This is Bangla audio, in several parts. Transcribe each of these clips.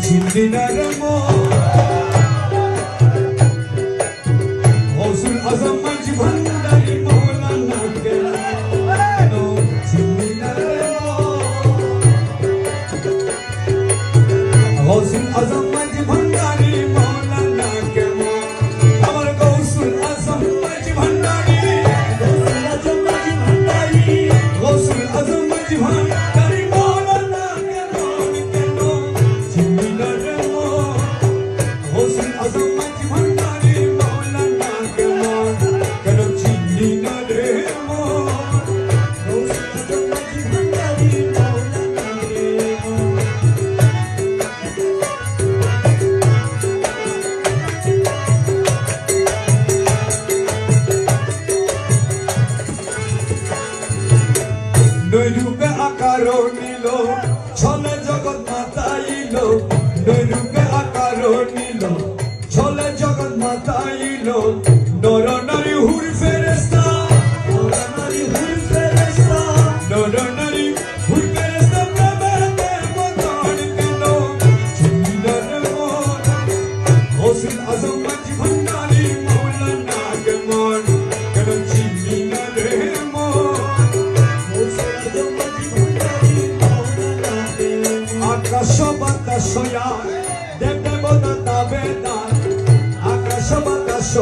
চিনলি না রে গৌসুল আজম মাঝি ভান্ডারি মৌলানা কেন চিনলি না রে গৌসুল আজম মাঝি ভান্ডারি মৌলানা কেন আমার গৌসুল আজম মাঝি ভান্ডারি গৌসুল আজম মাঝি ভান্ডারি মৌলানা কেন চিনলি না রে গৌসুল আজম মাঝি ভান্ডারি মৌলানা কেন চিনলি না রে গৌসুল আজম মাঝি ভান্ডারি নৈরূপে আকার নিল ছলে জগৎ মাতাইল নৈরূপে আকার নিল ছলে জগৎ মাতাইল নর নারী হুর ফেরেশতা নর নারী হুর ফেরেশতা নর নারী হুর ফেরেশতা প্রেমেতে মতন কেন চিনলি না রে গৌসুল আজম মাঝি ভান্ডারি মৌলানা কেমন কেন চিনলি না রে আকাশ বাতাস দেব দেবতা তাবেদার আকাশ বাতাস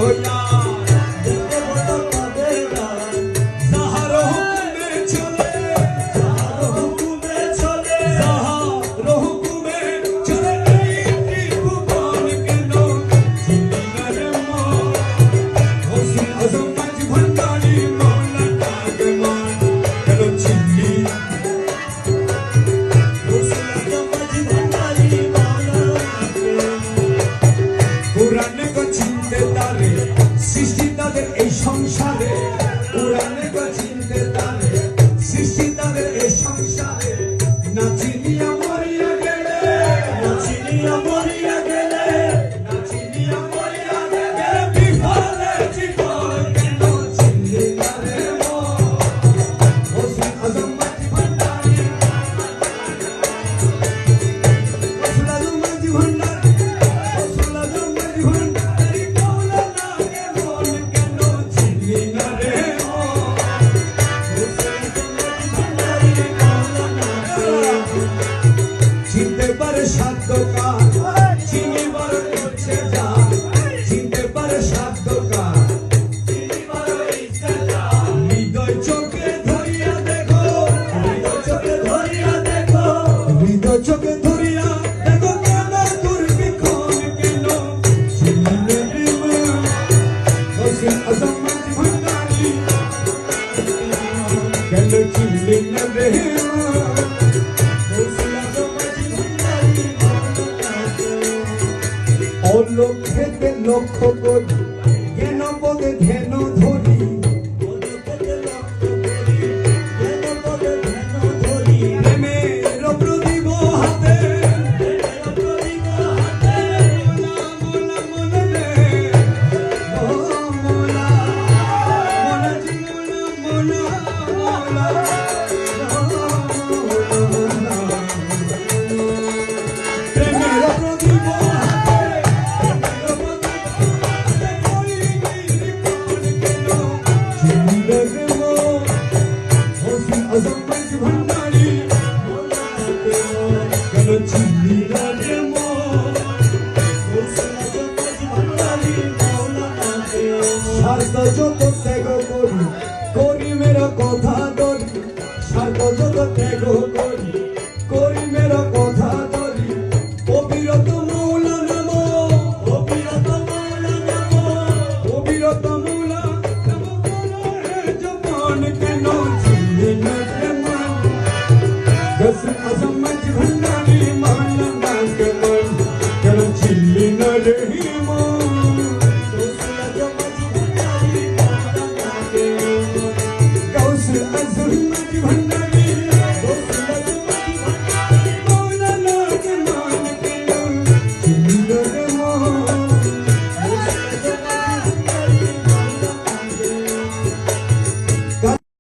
দেব দেবতা তাবেদার যাহার হুকুমে চলে যাহার হুকুমে চলে যাহার হুকুমে চলে এই ভুবন কেন চিনলি না রে গৌসুল আজম মাঝি ভান্ডারি মৌলানা কেমন কেন চিনলি পুরাণে গো চিনতে তারে সৃষ্টি তাদের এই সংসারে পুরাণে গো চিনতে তারে সৃষ্টি তাদের এই সংসারে না চিনিয়া মরিয়া গেলে না চিনিয়া মরিয়া গেলে না চিনিয়া মরিয়া গেলে বিফলে জীবন কেন চিনলি না রে গৌসুল আজম মাঝি ভান্ডারি গৌসুল আজম মাঝি ভান্ডারি গৌসুল আজম মাঝি ভান্ডারি মৌলানা কেমন কেন চিনলি না রে গৌসুল আজম মাঝি ভান্ডারি মৌলানা চিনতে পারে সাধ্য কার চিনিবার ইচ্ছে যার চিনতে পারে সাধ্য কার চিনিবার ইচ্ছে যার হৃদয় চোখে ধরিয়া দেখো হৃদয় চোখে ধরিয়া দেখো হৃদয় চোখে ধরিয়া দেখো কেন দুর্বিক্ষণ কেন চিনলি না রে গৌসুল আজম মাঝি ভান্ডারি কেন চিনলি না রে গৌসুল আজম মাঝি ভান্ডারি অলক্ষেতে লক্ষ্য করি জ্ঞান পদে ধ্যান ধরি প্রেমের প্রদীপ হাতে মোলা মোলা রে মোলা মোলা জি মোলা মোলা প্রেমের প্রদীপ হাতে চিনলি না রে গৌসুল আজম মাঝি ভান্ডারি কেন চিনলি না রে গৌসুল আজম মাঝি ভান্ডারি স্বার্থ যত ত্যাগ করি করি মেরা কথা ধরি স্বার্থ যত ত্যাগ করি করি মেরা কথা ধরি অবিরত মৌলা নাম অবিরত মৌলা নাম অবিরত মৌলা নাম জবান কেন চিনলি না রে গৌসুল আজম মাঝি ভান্ডারি মৌলানা কেমন কেন চিনলি না রে গৌসুল আজম মাঝি ভান্ডারি মৌলানা গৌসুল আজম মাঝি ভান্ডারি